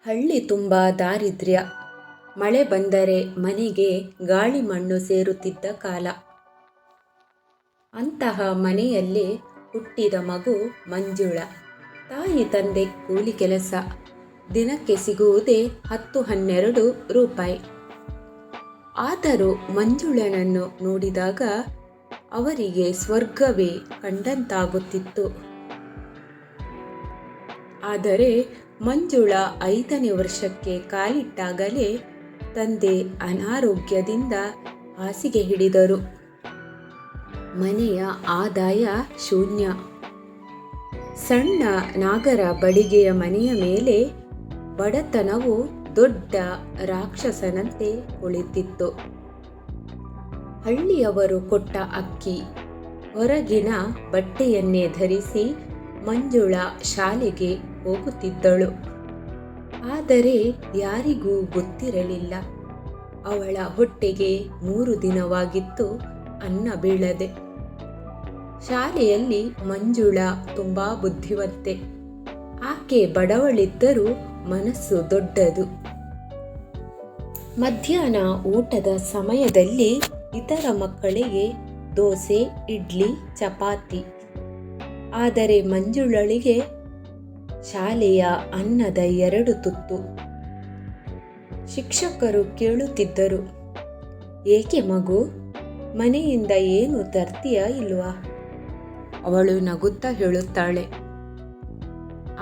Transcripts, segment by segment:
ಹಳ್ಳಿ ತುಂಬ ದಾರಿದ್ರ್ಯ. ಮಳೆ ಬಂದರೆ ಮನೆಗೆ ಗಾಳಿ ಮಣ್ಣು ಸೇರುತ್ತಿದ್ದ ಕಾಲ. ಅಂತಹ ಮನೆಯಲ್ಲಿ ಹುಟ್ಟಿದ ಮಗು ಮಂಜುಳ. ತಾಯಿ ತಂದೆ ಕೂಲಿ ಕೆಲಸ. ದಿನಕ್ಕೆ ಸಿಗುವುದೇ 10-12 ರೂಪಾಯಿ. ಆದರೂ ಮಂಜುಳನನ್ನು ನೋಡಿದಾಗ ಅವರಿಗೆ ಸ್ವರ್ಗವೇ ಕಂಡಂತಾಗುತ್ತಿತ್ತು. ಆದರೆ ಮಂಜುಳ 5ನೇ ವರ್ಷಕ್ಕೆ ಕಾಲಿಟ್ಟಾಗಲೇ ತಂದೆ ಅನಾರೋಗ್ಯದಿಂದ ಹಾಸಿಗೆ ಹಿಡಿದರು. ಮನೆಯ ಆದಾಯ ಶೂನ್ಯ. ಸಣ್ಣ ನಾಗರ ಬಡಿಗೆಯ ಮನೆಯ ಮೇಲೆ ಬಡತನವು ದೊಡ್ಡ ರಾಕ್ಷಸನಂತೆ ಕುಳಿತಿತ್ತು. ಹಳ್ಳಿಯವರು ಕೊಟ್ಟ ಅಕ್ಕಿ, ಹೊರಗಿನ ಬಟ್ಟೆಯನ್ನೇ ಧರಿಸಿ ಮಂಜುಳ ಶಾಲೆಗೆ ಹೋಗುತ್ತಿದ್ದಳು. ಆದರೆ ಯಾರಿಗೂ ಗೊತ್ತಿರಲಿಲ್ಲ, ಅವಳ ಹೊಟ್ಟೆಗೆ 3 ದಿನವಾಗಿತ್ತು ಅನ್ನ ಬೀಳದೆ. ಶಾಲೆಯಲ್ಲಿ ಮಂಜುಳ ತುಂಬಾ ಬುದ್ಧಿವಂತೆ. ಆಕೆ ಬಡವಳಿದ್ದರೂ ಮನಸ್ಸು ದೊಡ್ಡದು. ಮಧ್ಯಾಹ್ನ ಊಟದ ಸಮಯದಲ್ಲಿ ಇತರ ಮಕ್ಕಳಿಗೆ ದೋಸೆ, ಇಡ್ಲಿ, ಚಪಾತಿ. ಆದರೆ ಮಂಜುಳಳಿಗೆ ಶಾಲೆಯ ಅನ್ನದ 2 ತುತ್ತು. ಶಿಕ್ಷಕರು ಕೇಳುತ್ತಿದ್ದರು, ಏಕೆ ಮಗು, ಮನೆಯಿಂದ ಏನು ತರ್ತೀಯಾ ಇಲ್ವಾ? ಅವಳು ನಗುತ್ತಾ ಹೇಳುತ್ತಾಳೆ,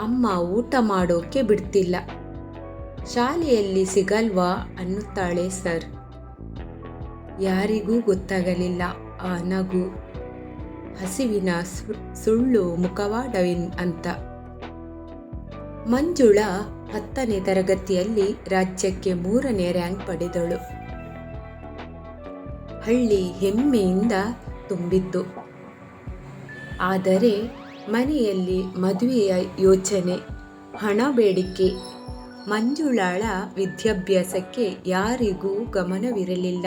ಅಮ್ಮ ಊಟ ಮಾಡೋಕೆ ಬಿಡ್ತಿಲ್ಲ, ಶಾಲೆಯಲ್ಲಿ ಸಿಗಲ್ವಾ ಅನ್ನುತ್ತಾಳೆ ಸರ್. ಯಾರಿಗೂ ಗೊತ್ತಾಗಲಿಲ್ಲ ಆ ನಗು ಹಸಿವಿನ ಸುಳ್ಳು ಮುಖವಾಡವಿನ್ ಅಂತ. ಮಂಜುಳ 10ನೇ ತರಗತಿಯಲ್ಲಿ ರಾಜ್ಯಕ್ಕೆ 3ನೇ ರ್ಯಾಂಕ್ ಪಡೆದಳು. ಹಳ್ಳಿ ಹೆಮ್ಮೆಯಿಂದ ತುಂಬಿತ್ತು. ಆದರೆ ಮನೆಯಲ್ಲಿ ಮದುವೆಯ ಯೋಚನೆ, ಹಣ ಬೇಡಿಕೆ. ಮಂಜುಳಳ ವಿದ್ಯಾಭ್ಯಾಸಕ್ಕೆ ಯಾರಿಗೂ ಗಮನವಿರಲಿಲ್ಲ.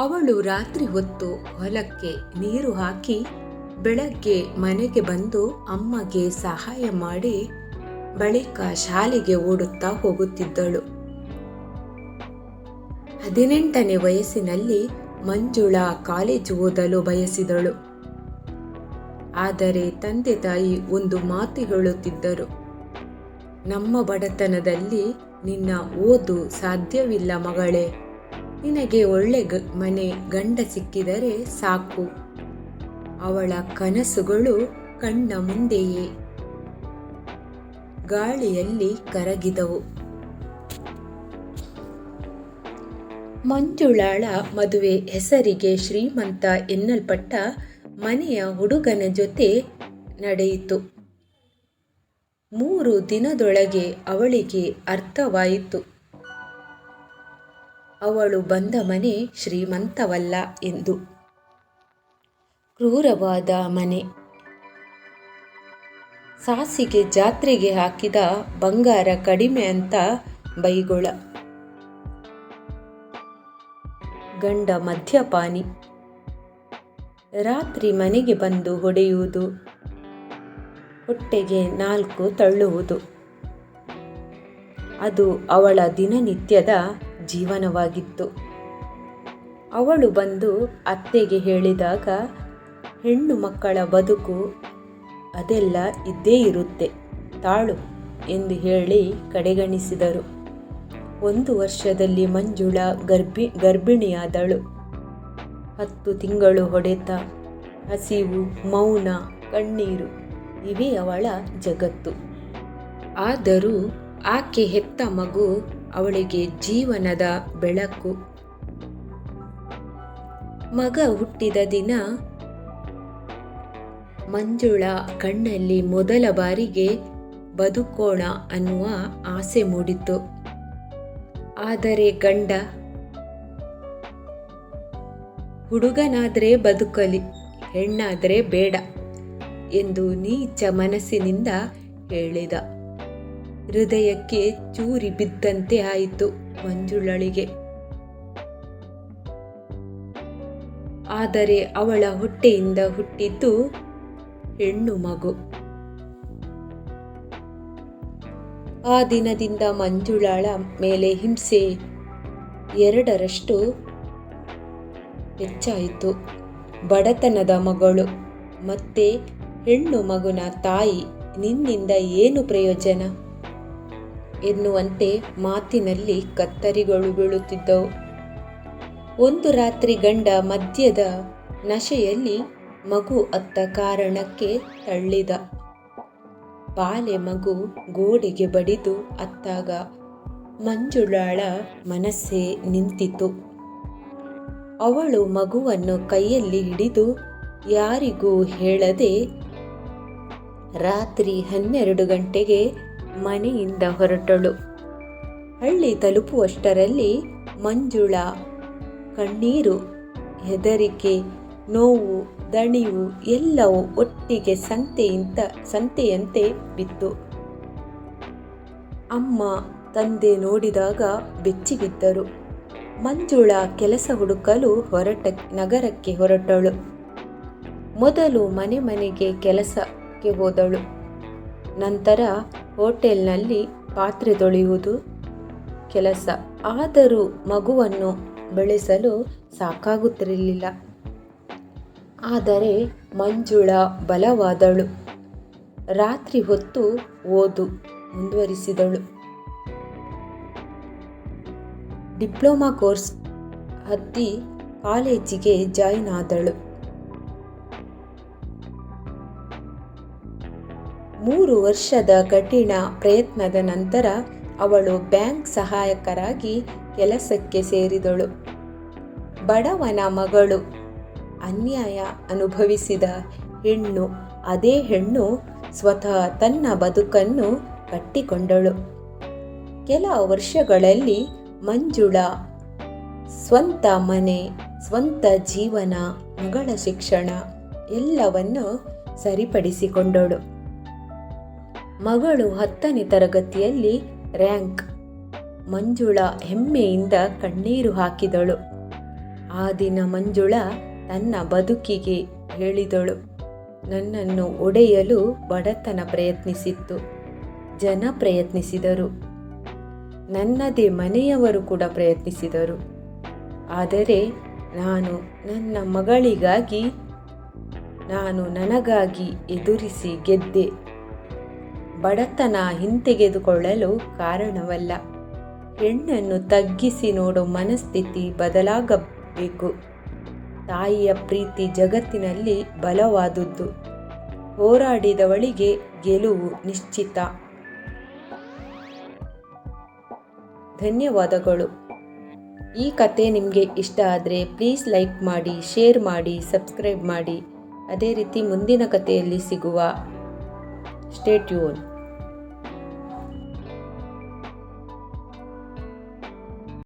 ಅವಳು ರಾತ್ರಿ ಹೊತ್ತು ಹೊಲಕ್ಕೆ ನೀರು ಹಾಕಿ ಬೆಳಗ್ಗೆ ಮನೆಗೆ ಬಂದು ಅಮ್ಮಗೆ ಸಹಾಯ ಮಾಡಿ ಬಳಿಕ ಶಾಲೆಗೆ ಓಡುತ್ತಾ ಹೋಗುತ್ತಿದ್ದಳು. 18ನೇ ವಯಸ್ಸಿನಲ್ಲಿ ಮಂಜುಳ ಕಾಲೇಜು ಓದಲು ಬಯಸಿದಳು. ಆದರೆ ತಂದೆ ತಾಯಿ ಒಂದು ಮಾತು ಹೇಳುತ್ತಿದ್ದರು, ನಮ್ಮ ಬಡತನದಲ್ಲಿ ನಿನ್ನ ಓದು ಸಾಧ್ಯವಿಲ್ಲ ಮಗಳೇ, ನಿನಗೆ ಒಳ್ಳೆ ಮನೆ ಗಂಡ ಸಿಕ್ಕಿದರೆ ಸಾಕು. ಅವಳ ಕನಸುಗಳು ಕಣ್ಣ ಮುಂದೆಯೇ ಗಾಳಿಯಲ್ಲಿ ಕರಗಿದವು. ಮಂಜುಳಳ ಮದುವೆ ಹೆಸರಿಗೆ ಶ್ರೀಮಂತ ಎನ್ನಲ್ಪಟ್ಟ ಮನೆಯ ಹುಡುಗನ ಜೊತೆ ನಡೆಯಿತು. 3 ದಿನದೊಳಗೆ ಅವಳಿಗೆ ಅರ್ಥವಾಯಿತು, ಅವಳು ಬಂದ ಮನೆ ಶ್ರೀಮಂತವಲ್ಲ ಎಂದು. ಕ್ರೂರವಾದ ಮನೆ. ಸಾಸಿಗೆ ಜಾತ್ರೆಗೆ ಹಾಕಿದ ಬಂಗಾರ ಕಡಿಮೆ ಅಂತ ಬೈಗೊಳ. ಗಂಡ ಮದ್ಯಪಾನಿ. ರಾತ್ರಿ ಮನೆಗೆ ಬಂದು ಹೊಡೆಯುವುದು, ಹೊಟ್ಟೆಗೆ 4 ತಳ್ಳುವುದು. ಅದು ಅವಳ ದಿನನಿತ್ಯದ ಜೀವನವಾಗಿತ್ತು. ಅವಳು ಬಂದು ಅತ್ತೆಗೆ ಹೇಳಿದಾಗ, ಹೆಣ್ಣು ಮಕ್ಕಳ ಬದುಕು ಅದೆಲ್ಲ ಇದ್ದೇ ಇರುತ್ತೆ, ತಾಳು ಎಂದು ಹೇಳಿ ಕಡೆಗಣಿಸಿದರು. 1 ವರ್ಷದಲ್ಲಿ ಮಂಜುಳ ಗರ್ಭಿಣಿಯಾದಳು. 10 ತಿಂಗಳು ಹೊಡೆತ, ಹಸಿವು, ಮೌನ, ಕಣ್ಣೀರು ಇವೇ ಅವಳ ಜಗತ್ತು. ಆದರೂ ಆಕೆ ಹೆತ್ತ ಮಗು ಅವಳಿಗೆ ಜೀವನದ ಬೆಳಕು. ಮಗ ಹುಟ್ಟಿದ ದಿನ ಮಂಜುಳ ಕಣ್ಣಲ್ಲಿ ಮೊದಲ ಬಾರಿಗೆ ಬದುಕೋಣ ಅನ್ನುವ ಆಸೆ ಮೂಡಿತು. ಆದರೆ ಗಂಡ, ಹುಡುಗನಾದರೆ ಬದುಕಲಿ, ಹೆಣ್ಣಾದರೆ ಬೇಡ ಎಂದು ನೀಚ ಮನಸ್ಸಿನಿಂದ ಹೇಳಿದ. ಹೃದಯಕ್ಕೆ ಚೂರಿ ಬಿದ್ದಂತೆ ಆಯಿತು ಮಂಜುಳಳಿಗೆ. ಆದರೆ ಅವಳ ಹೊಟ್ಟೆಯಿಂದ ಹುಟ್ಟಿದ್ದು ಹೆಣ್ಣು ಮಗು. ಆ ದಿನದಿಂದ ಮಂಜುಳಾಳ ಮೇಲೆ ಹಿಂಸೆ 2ರಷ್ಟು ಹೆಚ್ಚಾಯಿತು. ಬಡತನದ ಮಗಳು ಮತ್ತೆ ಹೆಣ್ಣು ಮಗುನ ತಾಯಿ, ನಿನ್ನಿಂದ ಏನು ಪ್ರಯೋಜನ ಎನ್ನುವಂತೆ ಮಾತಿನಲ್ಲಿ ಕತ್ತರಿಗಳು ಬೀಳುತ್ತಿದ್ದವು. ಒಂದು ರಾತ್ರಿ ಗಂಡ ಮದ್ಯದ ನಶೆಯಲ್ಲಿ ಮಗು ಅತ್ತ ಕಾರಣಕ್ಕೆ ತಳ್ಳಿದ. ಬಾಲೆ ಮಗು ಗೋಡೆಗೆ ಬಡಿದು ಅತ್ತಾಗ ಮಂಜುಳಾಳ ಮನಸ್ಸೇ ನಿಂತಿತು. ಅವಳು ಮಗುವನ್ನು ಕೈಯಲ್ಲಿ ಹಿಡಿದು ಯಾರಿಗೂ ಹೇಳದೆ ರಾತ್ರಿ 12 ಗಂಟೆಗೆ ಮನೆಯಿಂದ ಹೊರಟಳು. ಹಳ್ಳಿ ತಲುಪುವಷ್ಟರಲ್ಲಿ ಮಂಜುಳಾ ಕಣ್ಣೀರು, ಹೆದರಿಕೆ, ನೋವು, ದಣಿವು ಎಲ್ಲವೂ ಒಟ್ಟಿಗೆ ಸಂತೆಯಂತೆ ಬಿತ್ತು. ಅಮ್ಮ ತಂದೆ ನೋಡಿದಾಗ ಬೆಚ್ಚಿಬಿದ್ದರು. ಮಂಜುಳಾ ಕೆಲಸ ಹುಡುಕಲು ನಗರಕ್ಕೆ ಹೊರಟಳು. ಮೊದಲು ಮನೆಗೆ ಕೆಲಸಕ್ಕೆ ಹೋದಳು. ನಂತರ ಹೋಟೆಲ್ನಲ್ಲಿ ಪಾತ್ರೆ ತೊಳೆಯುವುದು ಕೆಲಸ. ಆದರೂ ಮಗುವನ್ನು ಬೆಳೆಸಲು ಸಾಕಾಗುತ್ತಿರಲಿಲ್ಲ. ಆದರೆ ಮಂಜುಳಾ ಬಲವಾದಳು. ರಾತ್ರಿ ಹೊತ್ತು ಓದು ಮುಂದುವರಿಸಿದಳು. ಡಿಪ್ಲೊಮಾ ಕೋರ್ಸ್ ಹತ್ತಿ ಕಾಲೇಜಿಗೆ ಜಾಯಿನ್ ಆದಳು. 3 ವರ್ಷದ ಕಠಿಣ ಪ್ರಯತ್ನದ ನಂತರ ಅವಳು ಬ್ಯಾಂಕ್ ಸಹಾಯಕರಾಗಿ ಕೆಲಸಕ್ಕೆ ಸೇರಿದಳು. ಬಡವನ ಮಗಳು, ಅನ್ಯಾಯ ಅನುಭವಿಸಿದ ಹೆಣ್ಣು. ಅದೇ ಹೆಣ್ಣು ಸ್ವತಃ ತನ್ನ ಬದುಕನ್ನು ಕಟ್ಟಿಕೊಂಡಳು. ಕೆಲ ವರ್ಷಗಳಲ್ಲಿ ಮಂಜುಳಾ ಸ್ವಂತ ಮನೆ, ಸ್ವಂತ ಜೀವನ, ಮಗಳ ಶಿಕ್ಷಣ ಎಲ್ಲವನ್ನು ಸರಿಪಡಿಸಿಕೊಂಡಳು. ಮಗಳು 10ನೇ ತರಗತಿಯಲ್ಲಿ ರ್ಯಾಂಕ್. ಮಂಜುಳಾ ಹೆಮ್ಮೆಯಿಂದ ಕಣ್ಣೀರು ಹಾಕಿದಳು. ಆ ದಿನ ಮಂಜುಳಾ ತನ್ನ ಬದುಕಿಗೆ ಹೇಳಿದಳು, ನನ್ನನ್ನು ಒಡೆಯಲು ಬಡತನ ಪ್ರಯತ್ನಿಸಿತ್ತು, ಜನ ಪ್ರಯತ್ನಿಸಿದರು, ನನ್ನದೇ ಮನೆಯವರು ಕೂಡ ಪ್ರಯತ್ನಿಸಿದರು. ಆದರೆ ನಾನು ನನ್ನ ಮಗಳಿಗಾಗಿ, ನನಗಾಗಿ ಎದುರಿಸಿ ಗೆದ್ದೆ. ಬಡತನ ಹಿಂತೆಗೆದುಕೊಳ್ಳಲು ಕಾರಣವಲ್ಲ. ಹೆಣ್ಣನ್ನು ತಗ್ಗಿಸಿ ನೋಡೋ ಮನಸ್ಥಿತಿ ಬದಲಾಗಬೇಕು. ತಾಯಿಯ ಪ್ರೀತಿ ಜಗತ್ತಿನಲ್ಲಿ ಬಲವಾದುದು. ಹೋರಾಡಿದವಳಿಗೆ ಗೆಲುವು ನಿಶ್ಚಿತ. ಧನ್ಯವಾದಗಳು. ಈ ಕತೆ ನಿಮಗೆ ಇಷ್ಟ ಆದರೆ ಪ್ಲೀಸ್ ಲೈಕ್ ಮಾಡಿ, ಶೇರ್ ಮಾಡಿ, ಸಬ್ಸ್ಕ್ರೈಬ್ ಮಾಡಿ. ಅದೇ ರೀತಿ ಮುಂದಿನ ಕಥೆಯಲ್ಲಿ ಸಿಗುವ. Stay tune.